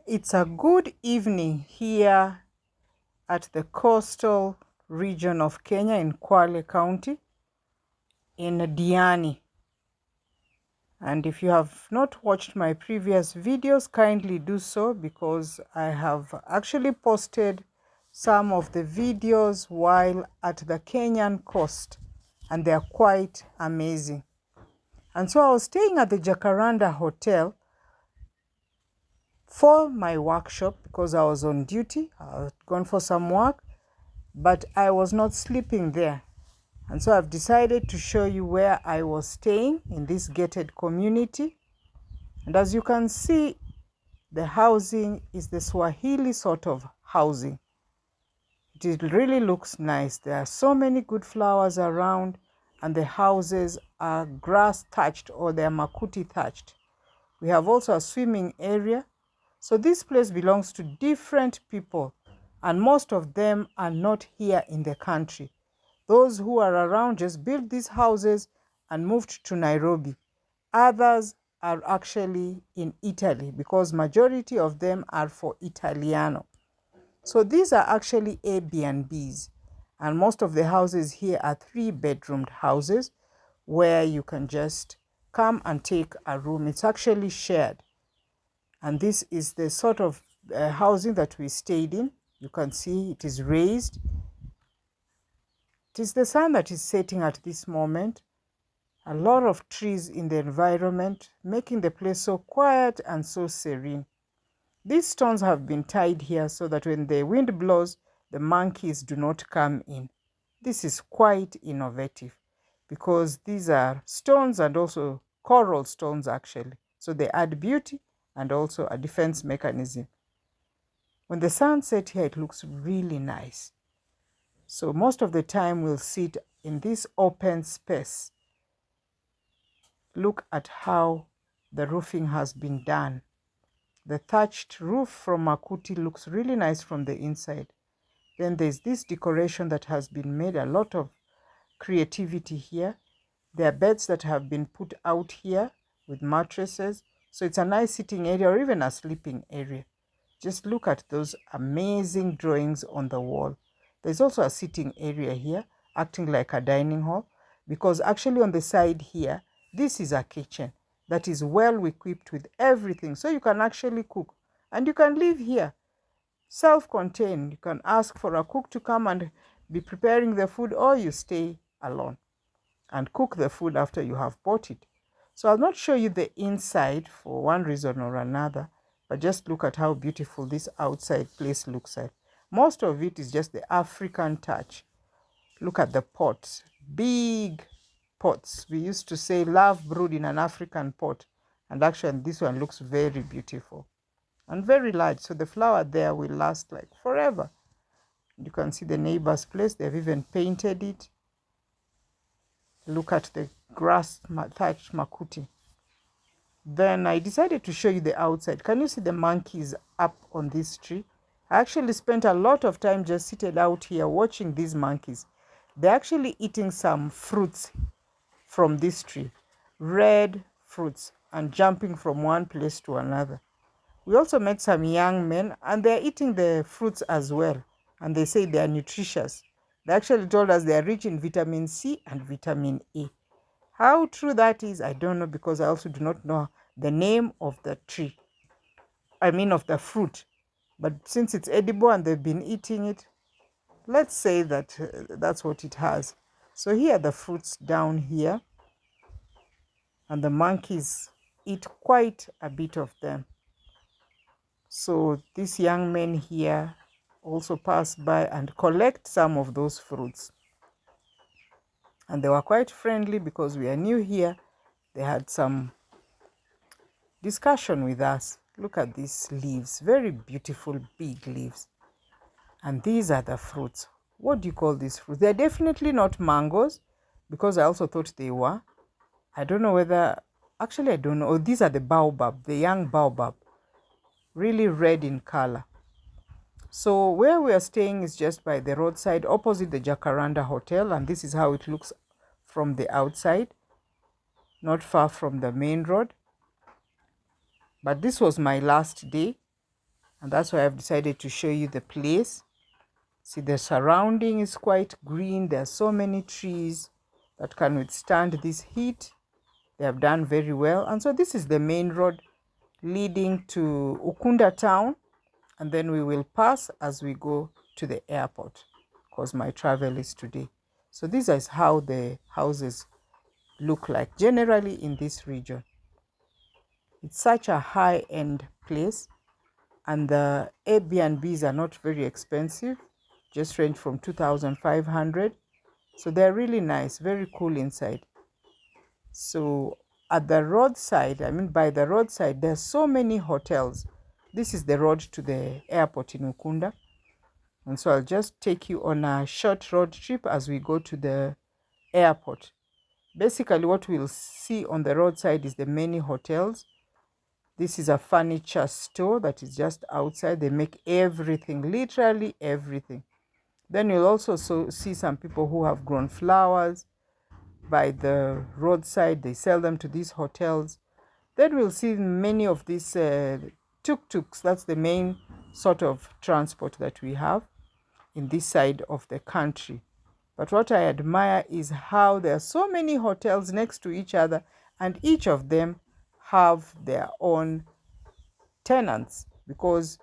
It's a good evening here at the coastal region of Kenya in Kwale County in Diani. And if you have not watched my previous videos, kindly do so because I have actually posted some of the videos while at the Kenyan coast and they are quite amazing. And so I was staying at the Jacaranda Hotel for my workshop because I was on duty. I had gone for some work, but I was not sleeping there. And so I've decided to show you where I was staying in this gated community. And as you can see, the housing is the Swahili sort of housing. It really looks nice. There are so many good flowers around, and the houses are grass thatched or they are makuti thatched. We have also a swimming area. So this place belongs to different people, and most of them are not here in the country. Those who are around just built these houses and moved to Nairobi. Others are actually in Italy because majority of them are for Italiano. So these are actually Airbnbs, and most of the houses here are 3-bedroomed houses where you can just come and take a room. It's actually shared. And this is the sort of housing that we stayed in. You can see it is raised. It is the sun that is setting at this moment. A lot of trees in the environment, making the place so quiet and so serene. These stones have been tied here so that when the wind blows, the monkeys do not come in. This is quite innovative because these are stones and also coral stones actually. So they add beauty and also a defense mechanism. When the sun sets here, it looks really nice. So most of the time we'll sit in this open space. Look at how the roofing has been done. The thatched roof from makuti looks really nice from the inside. Then there's this decoration that has been made, a lot of creativity here. There are beds that have been put out here with mattresses. So it's a nice sitting area or even a sleeping area. Just look at those amazing drawings on the wall. There's also a sitting area here, acting like a dining hall, because actually on the side here, this is a kitchen that is well equipped with everything. So you can actually cook and you can live here self-contained. You can ask for a cook to come and be preparing the food, or you stay alone and cook the food after you have bought it. So I'll not show you the inside for one reason or another, but just look at how beautiful this outside place looks like. Most of it is just the African touch. Look at the pots, big pots. We used to say love brewed in an African pot, and actually this one looks very beautiful and very large. So the flower there will last like forever. You can see the neighbor's place. They've even painted it. Look at the grass thatched makuti. Then I decided to show you the outside. Can you see the monkeys up on this tree? I actually spent a lot of time just seated out here watching these monkeys. They're actually eating some fruits from this tree, red fruits, and jumping from one place to another. We also met some young men and they're eating the fruits as well. And they say they are nutritious. They actually told us they are rich in vitamin C and vitamin A. How true that is, I don't know, because I also do not know the name of the tree. I mean of the fruit. But since it's edible and they've been eating it, let's say that that's what it has. So here are the fruits down here. And the monkeys eat quite a bit of them. So these young men here also pass by and collect some of those fruits. And they were quite friendly because we are new here. They had some discussion with us. Look at these leaves, very beautiful big leaves. And these are the fruits. What do you call these fruits? They're definitely not mangoes because I also thought they were. I don't know whether, actually I don't know. Oh, these are the baobab, the young baobab, really red in color. So where we are staying is just by the roadside opposite the Jacaranda Hotel, and this is how it looks from the outside, not far from the main road. But this was my last day. And that's why I've decided to show you the place. See, the surrounding is quite green. There are so many trees that can withstand this heat. They have done very well. And so this is the main road leading to Ukunda town. And then we will pass as we go to the airport, because my travel is today. So this is how the houses look like generally in this region. It's such a high-end place, and the Airbnbs are not very expensive, just range from 2,500. So they're really nice, very cool inside. So at the roadside, by the roadside, there's so many hotels. This is the road to the airport in Ukunda. And so I'll just take you on a short road trip as we go to the airport. Basically, what we'll see on the roadside is the many hotels. This is a furniture store that is just outside. They make everything, literally everything. Then you'll also see some people who have grown flowers by the roadside. They sell them to these hotels. Then we'll see many of these tuk-tuks. That's the main sort of transport that we have in this side of the country. But what I admire is how there are so many hotels next to each other, and each of them have their own tenants, because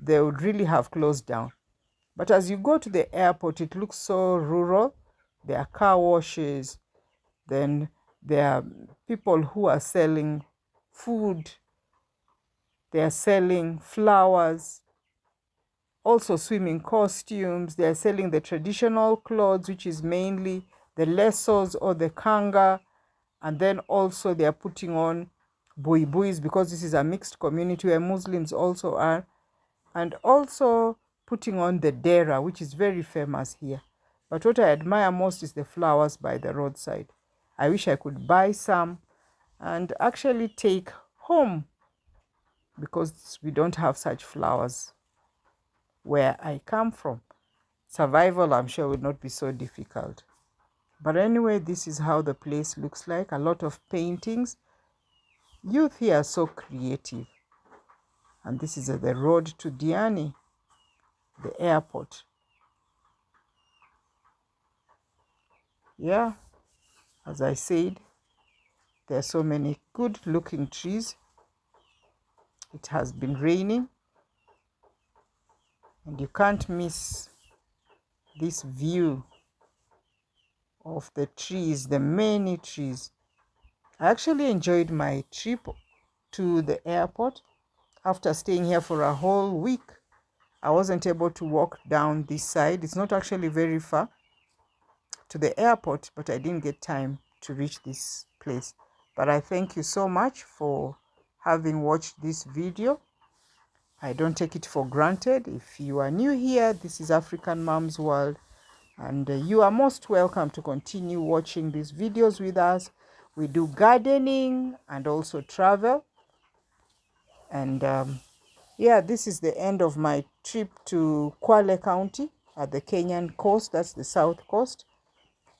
they would really have closed down. But as you go to the airport, it looks so rural. There are car washes. Then there are people who are selling food. They are selling flowers, also swimming costumes. They are selling the traditional clothes, which is mainly the lesos or the kanga. And then also they are putting on buis, because this is a mixed community where Muslims also are. And also putting on the dera, which is very famous here. But what I admire most is the flowers by the roadside. I wish I could buy some and actually take home, because we don't have such flowers where I come from. Survival, I'm sure, would not be so difficult. But anyway, this is how the place looks like. A lot of paintings. Youth here are so creative. And this is the road to Diani, the airport. Yeah, as I said, there are so many good looking trees. It has been raining, and you can't miss this view of the trees, the many trees. I actually enjoyed my trip to the airport. After staying here for a whole week, I wasn't able to walk down this side. It's not actually very far to the airport, but I didn't get time to reach this place. But I thank you so much for having watched this video. I don't take it for granted. If you are new here, this is African Mom's World, and you are most welcome to continue watching these videos with us. We do gardening and also travel. And yeah, this is the end of my trip to Kwale County at the Kenyan coast. That's the south coast.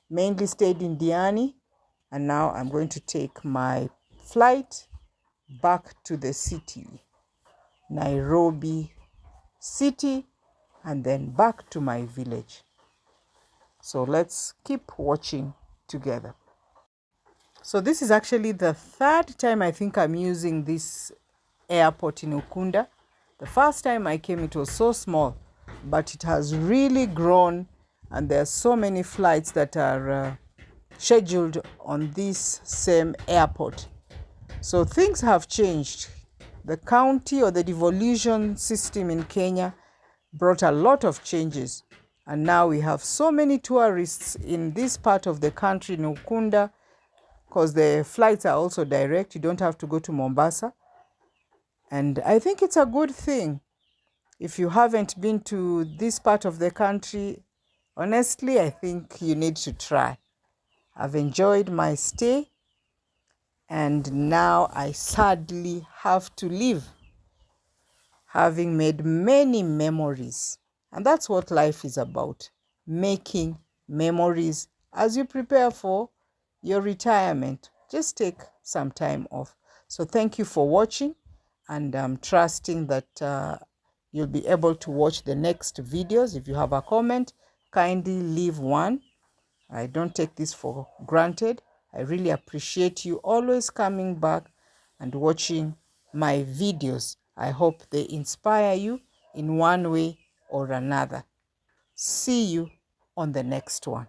Mainly stayed in Diani, and now I'm going to take my flight back to the city, Nairobi city, and then back to my village. So let's keep watching together. So this is actually the third time I think I'm using this airport in Ukunda. The first time I came, it was so small, but it has really grown, and there are so many flights that are scheduled on this same airport. So things have changed. The county or the devolution system in Kenya brought a lot of changes, and now we have so many tourists in this part of the country in Ukunda, because the flights are also direct. You don't have to go to Mombasa. And I think it's a good thing. If you haven't been to this part of the country, honestly, I think you need to try. I've enjoyed my stay, and now I sadly have to leave, having made many memories. And that's what life is about, making memories as you prepare for your retirement. Just take some time off. So thank you for watching, and I'm trusting that you'll be able to watch the next videos. If you have a comment, kindly leave one. I don't take this for granted. I really appreciate you always coming back and watching my videos. I hope they inspire you in one way or another. See you on the next one.